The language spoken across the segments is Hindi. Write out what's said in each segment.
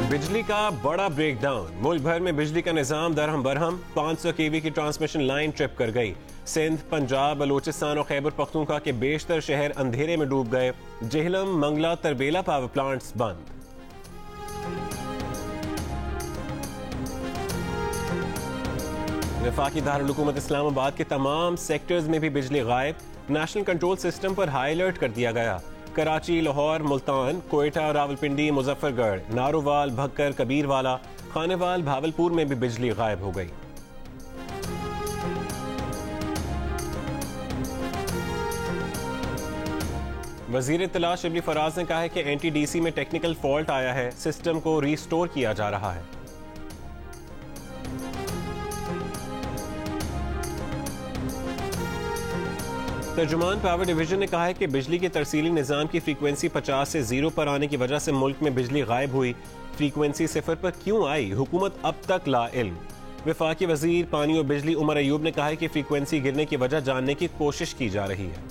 बिजली का बड़ा ब्रेकडाउन। मुल्क भर में बिजली का निजाम दरहम बरहम। 500 केवी की ट्रांसमिशन लाइन ट्रिप कर गई। सिंध, पंजाब, बलूचिस्तान और खैबर पख्तूनख्वा के बेशतर शहर अंधेरे में डूब गए। जेहलम, मंगला, तरबेला पावर प्लांट्स बंद। वफाकी दारुल हुकूमत इस्लामाबाद के तमाम सेक्टर्स में भी बिजली गायब। नेशनल कंट्रोल सिस्टम पर हाई अलर्ट कर दिया गया। कराची, लाहौर, मुल्तान, कोयटा, रावलपिंडी, मुजफ्फरगढ़, नारोवाल, भक्कर, कबीरवाला, खानेवाल, भावलपुर में भी बिजली गायब हो गई। वजीर इत्तला शिबली फराज ने कहा है कि NTDC में टेक्निकल फॉल्ट आया है, सिस्टम को रीस्टोर किया जा रहा है। तर्जुमान पावर डिवीजन ने कहा है कि बिजली के तरसीली निज़ाम की फ्रीक्वेंसी 50 से 0 पर आने की वजह से मुल्क में बिजली गायब हुई। फ्रीक्वेंसी 0 पर क्यों आई, हुकूमत अब तक ला इल्म। वफाकी वजीर पानी और बिजली उमर अयूब ने कहा है कि फ्रीक्वेंसी गिरने की वजह जानने की कोशिश की जा रही है।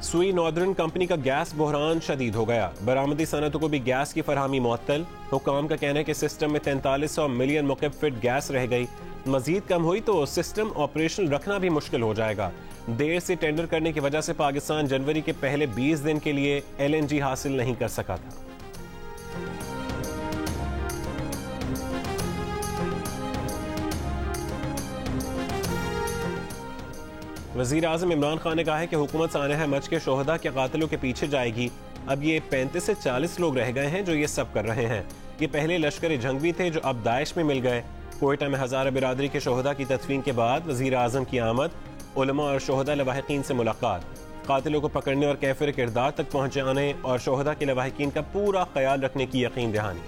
सुई नॉर्दर्न कंपनी का गैस बहरान शदीद हो गया। बरामदी सनतों को भी गैस की फरहमी मुअत्तल। हुकाम का कहना है कि सिस्टम में 4300 मिलियन मुकब फीट गैस रह गई। मजीद कम हुई तो सिस्टम ऑपरेशनल रखना भी मुश्किल हो जाएगा। देर से टेंडर करने की वजह से पाकिस्तान जनवरी के पहले 20 दिन के लिए LNG हासिल नहीं कर सका था। वजीर आज़म इमरान खान ने कहा है कि हुकूमत सानहा मच के शोहदा के कातिलों के पीछे जाएगी। अब ये 35 से 40 लोग रह गए हैं जो ये सब कर रहे हैं। ये पहले लश्कर जंगवी थे जो अब दाइश में मिल गए। कोयटा में हज़ारा बिरादरी के शोहदा की तदफीन के बाद वजीर आज़म की आमद, उलमा और शोहदा लवाहिकीन से मुलाकात, कातिलों को पकड़ने और कैफिर किरदार तक पहुँचाने और शोहदा के लवाहिकीन का पूरा ख्याल रखने की यकीन दहानी।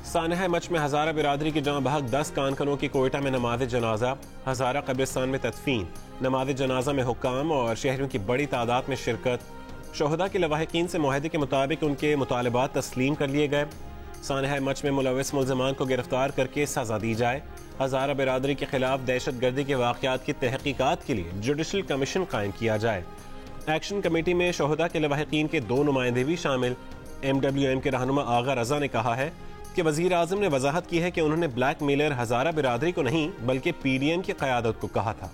सानहा मच में हज़ारा बिरादरी की जहाँ बहक 10 कानकनों की कोयटा में नमाज जनाजा, हज़ारा कब्रिस्तान में तदफीन, नमाज जनाजा में हुक्काम और शहरियों की बड़ी तादाद में शिरकत। शोहदा के लवाहिकीन से मुआहदे के मुताबिक उनके मुतालबात तस्लीम कर लिए गए। सानहा मच में मुलविस मुल्ज़िमान को गिरफ्तार करके सजा दी जाए। हज़ारा बिरादरी के खिलाफ दहशत गर्दी के वाक़यात की तहकीकात के लिए जुडिशल कमीशन कायम किया जाए। एक्शन कमेटी में शोहदा के लवाहिकीन के 2 नुमाइंदे भी शामिल। MWM के रहनुमा आगा रजा ने कहा है कि वजीर आज़म ने वजाहत की है कि उन्होंने ब्लैक मेलर हज़ारा बिरादरी को नहीं बल्कि PDM की क़यादत को कहा था।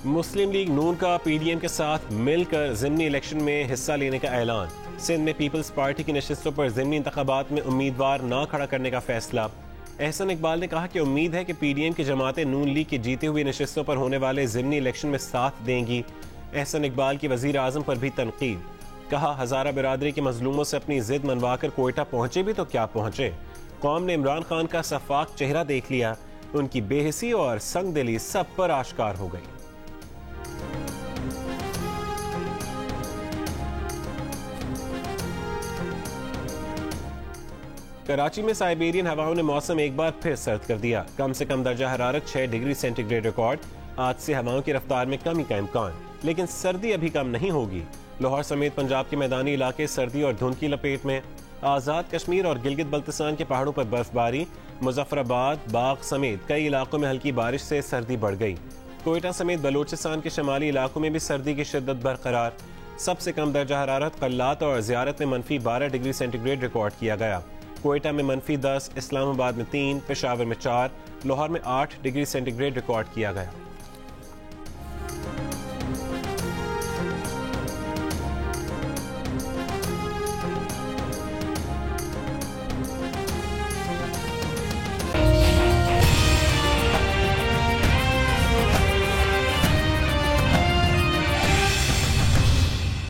मुस्लिम लीग नून का PDM के साथ मिलकर ज़िमनी इलेक्शन में हिस्सा लेने का ऐलान। सिंध में पीपल्स पार्टी की नशिस्तों पर ज़िमनी इंतखाबात में उम्मीदवार न खड़ा करने का फैसला। एहसन इकबाल ने कहा कि उम्मीद है कि PDM की जमातें नून लीग की जीते हुए नशिस्तों पर होने वाले ज़िमनी इलेक्शन में साथ देंगी। एहसन इकबाल की वजीर आज़म पर भी तनकीद। कहा, हज़ारा बिरादरी के मजलूमों से अपनी जिद मनवाकर कोयटा पहुंचे भी तो क्या पहुंचे। कौम ने इमरान खान का सफाक चेहरा देख लिया। उनकी बेहिसी और संगदिली सब पर आश्कार हो गई। कराची में साइबेरियन हवाओं ने मौसम एक बार फिर सर्द कर दिया। कम से कम दर्जा हरारत 6 डिग्री सेंटीग्रेड रिकॉर्ड। आज से हवाओं की रफ्तार में कमी का इम्कान, लेकिन सर्दी अभी कम नहीं होगी। लाहौर समेत पंजाब के मैदानी इलाके सर्दी और धुंध की लपेट में। आज़ाद कश्मीर और गिलगित बल्तिस्तान के पहाड़ों पर बर्फबारी। मुजफ्फराबाद, बाग समेत कई इलाकों में हल्की बारिश से सर्दी बढ़ गई। कोयटा समेत बलूचिस्तान के शमाली इलाकों में भी सर्दी की शिद्दत बरकरार। सबसे कम दर्जा हरारत कल्लात और ज़ियारत में -12 डिग्री सेंटीग्रेड रिकॉर्ड किया गया। कोयटा में -10, इस्लामाबाद में 3, पेशावर में 4, लाहौर में 8 डिग्री सेंटीग्रेड रिकॉर्ड किया गया।